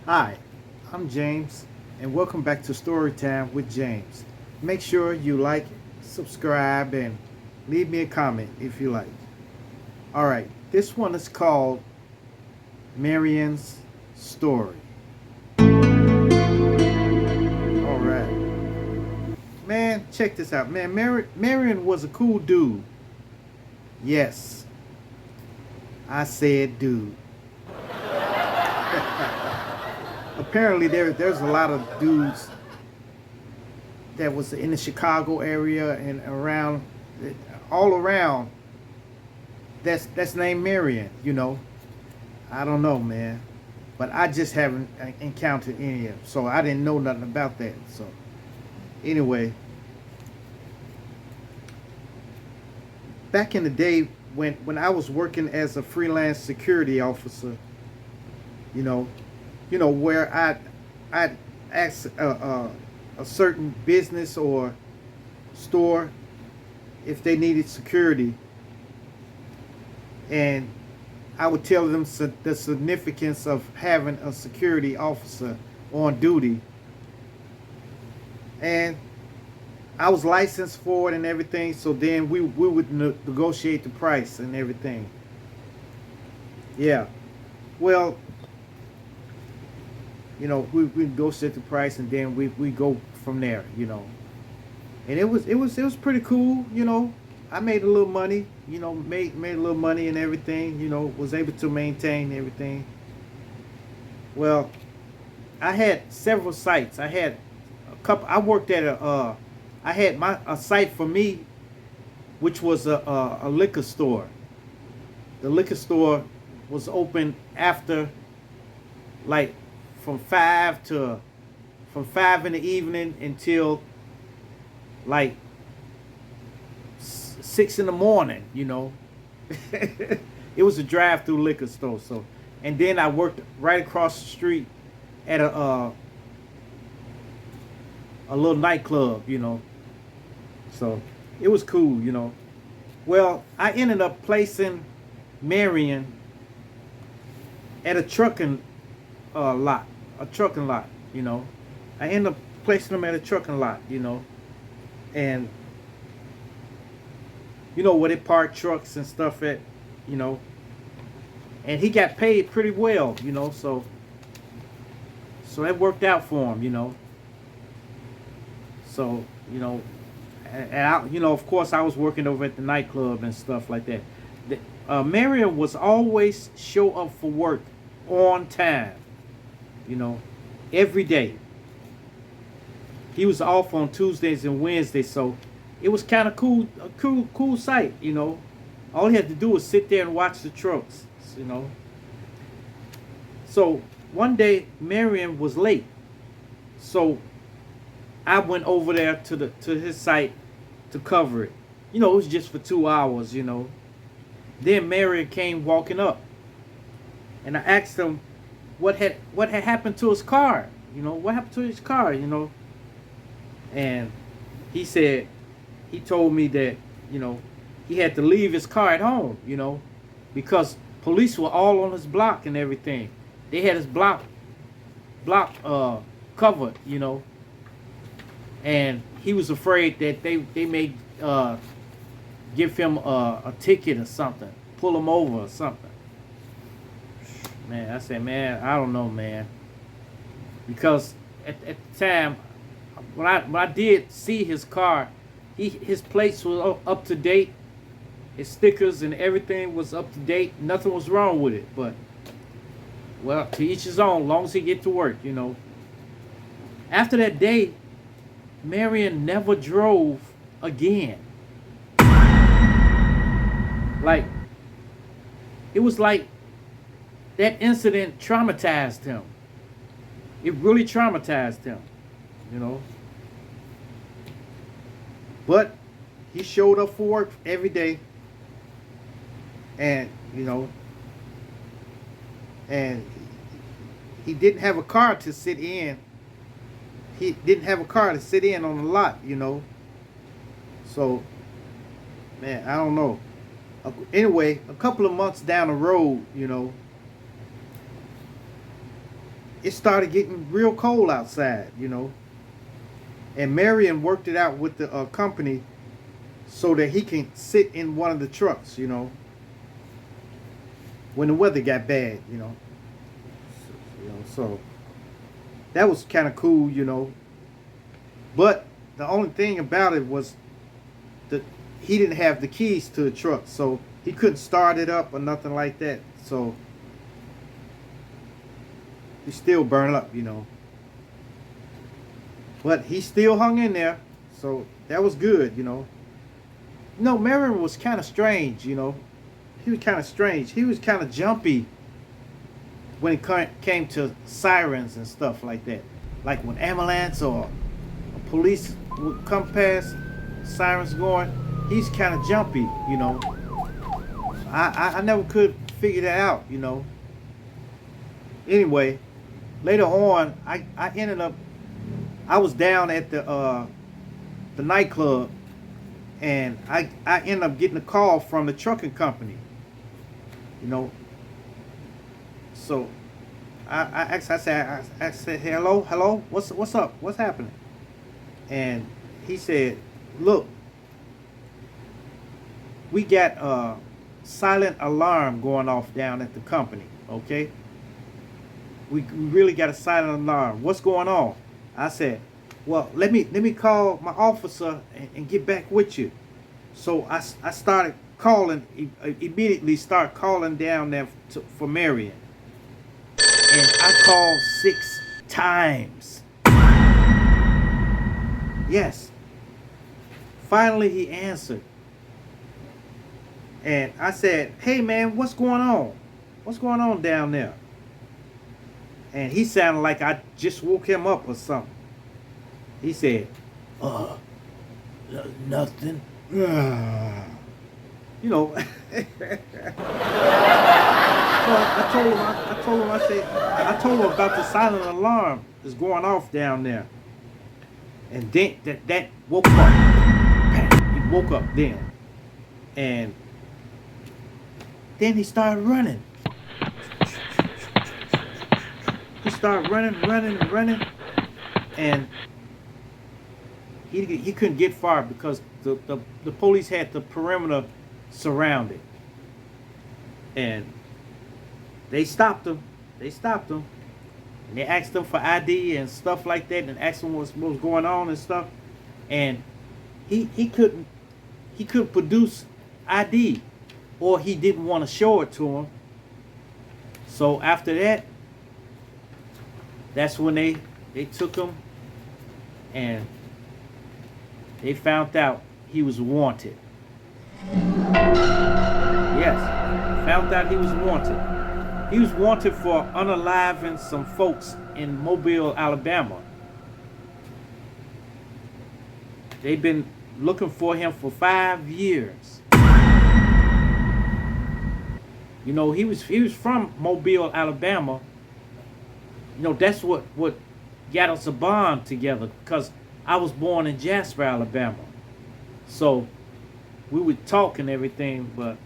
Hi, I'm James, and welcome back to Storytime with James. Make sure you like, subscribe, and leave me a comment if you like. All right, this one is called Maryon's Story. All right, man, check this out, man. Maryion was a cool dude. Yes, I said dude. Apparently, there's a lot of dudes that was in the Chicago area and around, all around. That's named Maryion. I don't know, man, but I just haven't encountered any of them, so I didn't know nothing about that. So anyway, back in the day when I was working as a freelance security officer, you know, where I'd ask a certain business or store if they needed security, and I would tell them the significance of having a security officer on duty, and I was licensed for it and everything. So then we would negotiate the price and everything. Yeah, well, we negotiate the price, and then we go from there. And it was pretty cool. I made a little money. Made a little money and everything. Was able to maintain everything. Well, I had several sites. I had a couple. I worked at I had a site for me, which was a liquor store. The liquor store was open after, like, from 5 in the evening until like 6 in the morning. It was a drive-through liquor store. So, and then I worked right across the street at a little nightclub. So it was cool. Well, I ended up placing Maryion at a trucking lot. I ended up placing them at a trucking lot. And where they park trucks and stuff at. you know and he got paid pretty well. So that worked out for him. So, and I, of course, I was working over at the nightclub and stuff like that. Maryion was always show up for work on time. Every day. He was off on Tuesdays and Wednesdays, so it was kind of cool, a cool sight. All he had to do was sit there and watch the trucks. You know. So one day Maryion was late, so I went over there to his site to cover it. It was just for 2 hours. Then Maryion came walking up, and I asked him what had happened to his car. What happened to his car. And he told me that he had to leave his car at home. Because police were all on his block and everything. They had his block covered. And he was afraid that they may give him a ticket or something, pull him over or something. Man, I said, man, I don't know, man, because at the time when I did see his car, his plates were up to date, his stickers and everything was up to date. Nothing was wrong with it, but well, to each his own. Long as he get to work. After that day, Maryion never drove again. Like, it was like that incident traumatized him. It really traumatized him. But he showed up for work every day, and and he didn't have a car to sit in. He didn't have a car to sit in on the lot. So, man, I don't know. Anyway, a couple of months down the road, it started getting real cold outside, you know. And Maryion worked it out with the company so that he can sit in one of the trucks, you know, when the weather got bad, you know. So that was kind of cool, you know. But the only thing about it was that he didn't have the keys to the truck, so he couldn't start it up or nothing like that. So he still burned up, you know. But he still hung in there, so that was good, you know. You know, Maryion was kind of strange, you know. He was kind of strange. He was kind of jumpy when it came to sirens and stuff like that. Like when ambulance or police would come past, sirens going, he's kind of jumpy, you know. I never could figure that out, you know. Anyway, later on, I ended up, I was down at the nightclub, and I ended up getting a call from the trucking company, you know. So I said, hello, what's up, what's happening? And he said, look, we got a silent alarm going off down at the company, okay? We really got a silent alarm. What's going on? I said, well, let me call my officer and get back with you. So I started calling, immediately start calling down there for Maryion. And I called 6 times. Yes. Finally, he answered. And I said, hey, man, what's going on? What's going on down there? And he sounded like I just woke him up or something. He said, nothing. You know. So I told him about the silent alarm that's going off down there. And then that woke him up. He woke up then. And then he started running. He started running. And he couldn't get far because the police had the perimeter surrounded. And they stopped him. And they asked him for ID and stuff like that, and asked him what was going on and stuff. And he couldn't produce ID, or he didn't want to show it to him. So after that, that's when they took him, and they found out he was wanted. Yes, found out he was wanted. He was wanted for unaliving some folks in Mobile, Alabama. They've been looking for him for 5 years. You know, he was from Mobile, Alabama. You know, that's what got us a bond together, because I was born in Jasper, Alabama. So we would talk and everything, but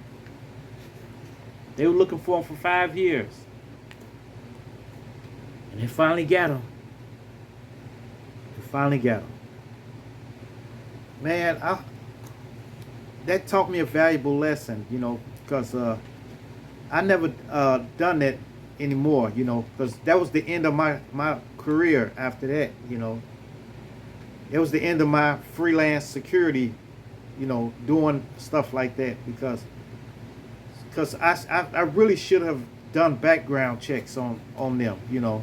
they were looking for him for 5 years. And they finally got him. Man, that taught me a valuable lesson, you know, because I never done that anymore, you know, because that was the end of my career after that, you know. It was the end of my freelance security, you know, doing stuff like that, because I really should have done background checks on them, you know.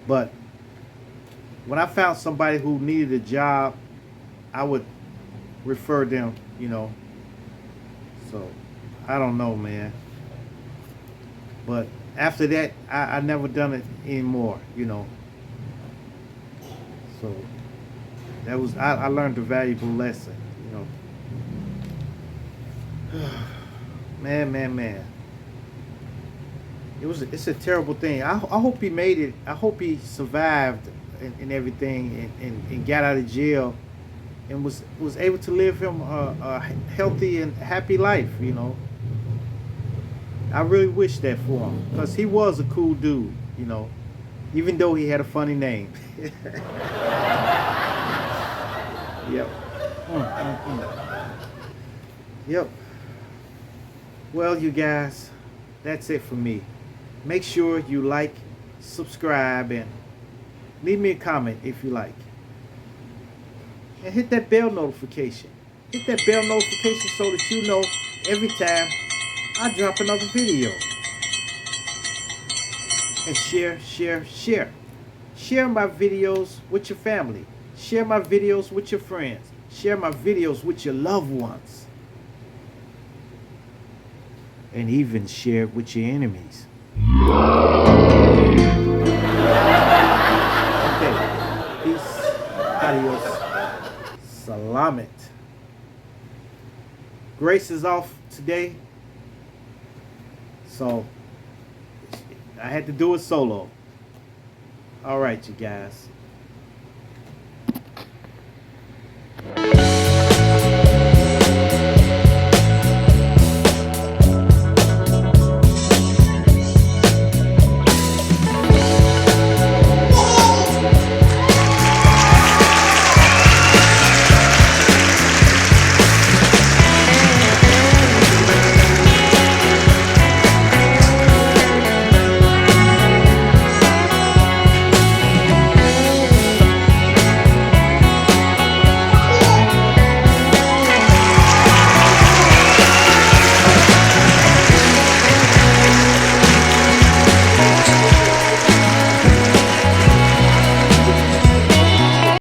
But when I found somebody who needed a job, I would refer them, you know. So I don't know, man. But after that, I never done it anymore, you know. So that was, I learned a valuable lesson, you know. Man. It's a terrible thing. I hope he made it. I hope he survived and everything, and got out of jail and was able to live him a healthy and happy life, you know. I really wish that for him, because he was a cool dude, you know. Even though he had a funny name. Yep. Yep. Well, you guys, that's it for me. Make sure you like, subscribe, and leave me a comment if you like. And hit that bell notification. Hit that bell notification so that you know every time I drop another video. And share, share, share. Share my videos with your family. Share my videos with your friends. Share my videos with your loved ones. And even share it with your enemies. Okay. Peace. Adios. Salamat. Grace is off today. So I had to do it solo. All right, you guys.